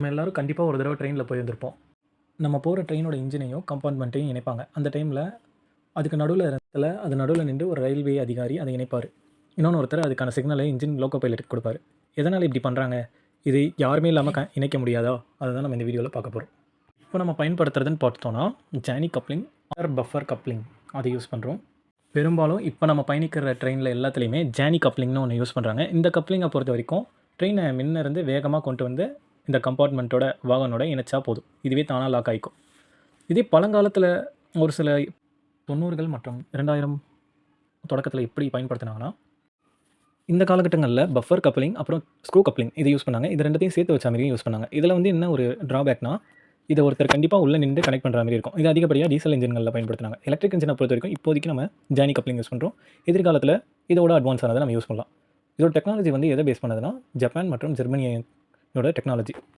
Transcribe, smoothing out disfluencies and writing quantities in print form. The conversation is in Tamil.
நம்ம எல்லாரும் கண்டிப்பா ஒரு தடவ ட்ரெயின்ல போயிருந்திருப்போம். நம்ம போற ட்ரெயினோட இன்ஜினையும், கம்பார்ட்மெண்ட்டையும் இணைப்பாங்க. அந்த டைம்ல அதுக்கு நடுவுல இடத்துல அது நடுவுல நின்று ஒரு ரயில்வே அதிகாரி அதை இணைப்பாரு. இன்னொன்னு ஒருத்தர் அதுக்கான சிக்னலை இன்ஜின் லோக்கோ பைலட்டுக்கு குடுப்பாரு. எதனால இப்படி பண்றாங்க? இது யாருமே இல்லாம இணைக்க முடியாதா? அததான் நம்ம இந்த வீடியோல பார்க்க போறோம். இப்போ நம்ம பயன்படுத்துறதுன்னு பார்த்தோம்னா, Janney coupling or buffer coupling அதை யூஸ் பண்றோம். பெரும்பாலும் இப்போ நம்ம பயணிக்கிற ட்ரெயின்ல எல்லாத்துலயுமே ஜானி கப்ளிங்னு ஒண்ணு யூஸ் பண்றாங்க. இந்த கப்ளிங்கை பொறுத்தவரைக்கும் ட்ரெயினை முன்ன இருந்து வேகமா கொண்டு வந்து இந்த கம்பார்ட்மெண்ட்டோட வாகனோட இணைச்சா போதும். இதுவே தானா லாக் ஆயிக்கும். இதே பழங்காலத்துல ஒரு சில 90கள் மற்றும் 2000 தொடக்கத்துல எப்படி பயன்படுத்துனாங்கன்னா, இந்த காலகட்டங்கள்ல பஃபர் கப்ளிங் அப்புறம் ஸ்க்ரூ கப்ளிங் இதை யூஸ் பண்ணாங்க. இது 2த்தையும் சேர்த்து வச்ச மாரியும் யூஸ் பண்ணாங்க. இதுல வந்து என்ன ஒரு ட்ராபேக்னா, இத ஒருத்தர் கண்டிப்பா உள்ள நின்று கனெக்ட் பண்ற மாரி இருக்கும். இது அதிகப்படியா டீசல் என்ஜின்கள்ல பயன்படுத்துனாங்க. எலக்ட்ரிக் என்ஜினை பொறுத்தவரைக்கும் இப்போதைக்கு நம்ம ஜானி கப்ளிங் யூஸ் பண்றோம். எதிர்காலத்துல இதோட அட்வான்ஸ் ஆனதை நம்ம யூஸ் பண்ணலாம். இதோட டெக்னாலஜி வந்து எதை பேஸ் பண்ணதுன்னா, ஜப்பான் மற்றும் ஜெர்மனியோட டெக்னாலஜி.